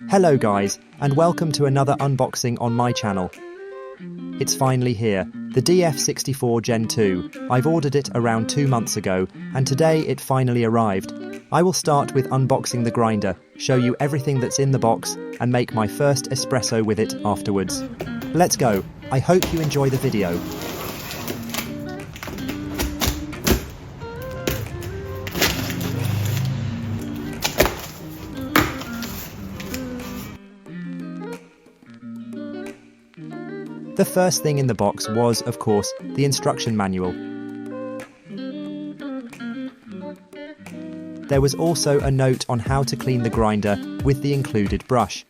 Hello guys, and welcome to another unboxing on my channel. It's finally here, the DF64 Gen 2. I've ordered it around 2 months ago, and today it finally arrived. I will start with unboxing the grinder, show you everything that's in the box, and make my first espresso with it afterwards. Let's go. I hope you enjoy the video. The first thing in the box was, of course, the instruction manual. There was also a note on how to clean the grinder with the included brush.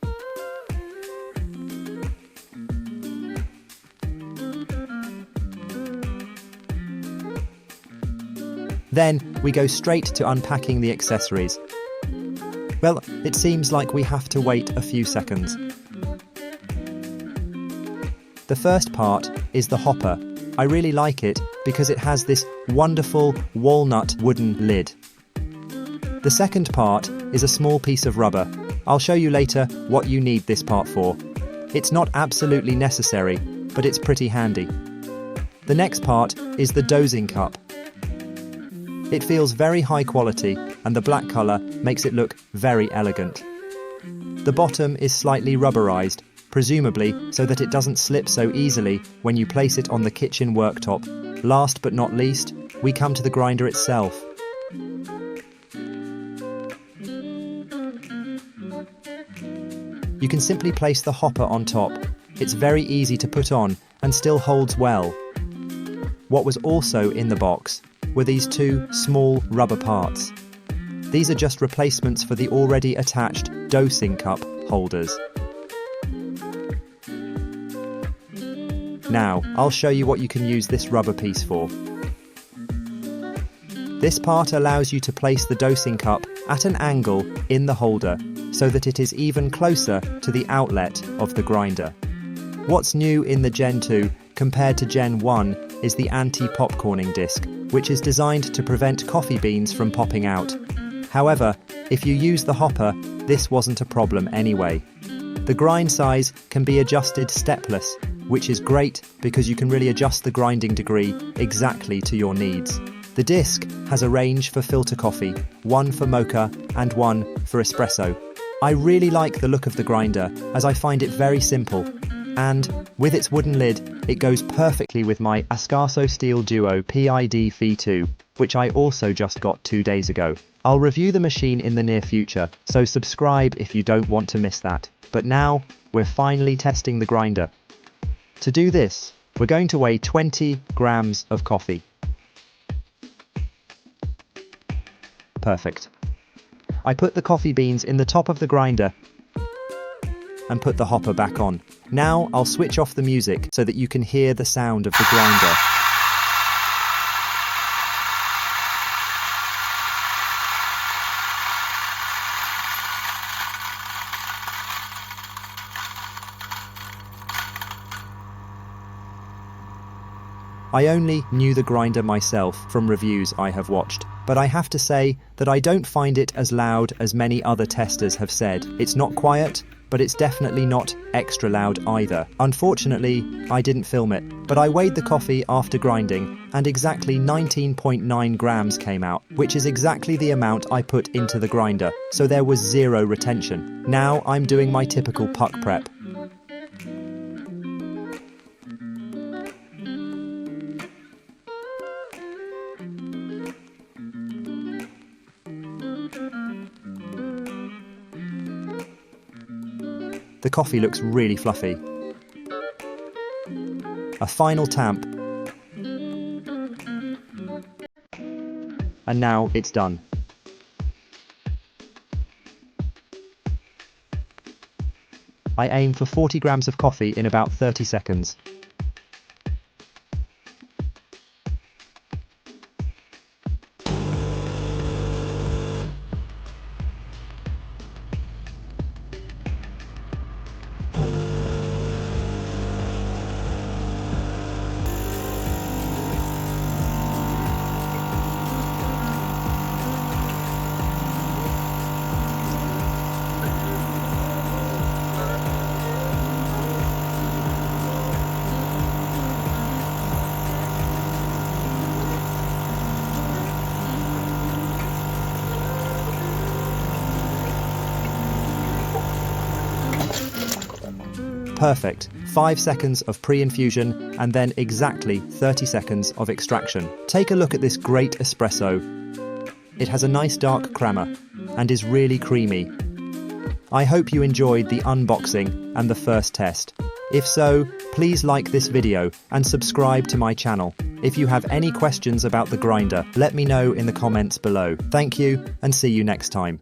Then we go straight to unpacking the accessories. Well, it seems like we have to wait a few seconds. The first part is the hopper. I really like it because it has this wonderful walnut wooden lid. The second part is a small piece of rubber. I'll show you later what you need this part for. It's not absolutely necessary, but it's pretty handy. The next part is the dosing cup. It feels very high quality and the black colour makes it look very elegant. The bottom is slightly rubberized, presumably so that it doesn't slip so easily when you place it on the kitchen worktop. Last but not least, we come to the grinder itself. You can simply place the hopper on top. It's very easy to put on and still holds well. What was also in the box were these two small rubber parts. These are just replacements for the already attached dosing cup holders. Now, I'll show you what you can use this rubber piece for. This part allows you to place the dosing cup at an angle in the holder so that it is even closer to the outlet of the grinder. What's new in the Gen 2 compared to Gen 1 is the anti-popcorning disc, which is designed to prevent coffee beans from popping out. However, if you use the hopper, this wasn't a problem anyway. The grind size can be adjusted stepless, which is great because you can really adjust the grinding degree exactly to your needs. The disc has a range for filter coffee, one for mocha and one for espresso. I really like the look of the grinder as I find it very simple, and with its wooden lid, it goes perfectly with my Espresso Steel Duo PID V2, which I also just got 2 days ago. I'll review the machine in the near future, so subscribe if you don't want to miss that. But now, we're finally testing the grinder. To do this, we're going to weigh 20 grams of coffee. Perfect. I put the coffee beans in the top of the grinder and put the hopper back on. Now I'll switch off the music so that you can hear the sound of the grinder. I only knew the grinder myself from reviews I have watched, but I have to say that I don't find it as loud as many other testers have said. It's not quiet, but it's definitely not extra loud either. Unfortunately, I didn't film it, but I weighed the coffee after grinding and exactly 19.9 grams came out, which is exactly the amount I put into the grinder, so there was zero retention. Now I'm doing my typical puck prep. The coffee looks really fluffy. A final tamp. And now it's done. I aim for 40 grams of coffee in about 30 seconds. Perfect. 5 seconds of pre-infusion and then exactly 30 seconds of extraction. Take a look at this great espresso. It has a nice dark crema and is really creamy. I hope you enjoyed the unboxing and the first test. If so, please like this video and subscribe to my channel. If you have any questions about the grinder, let me know in the comments below. Thank you and see you next time.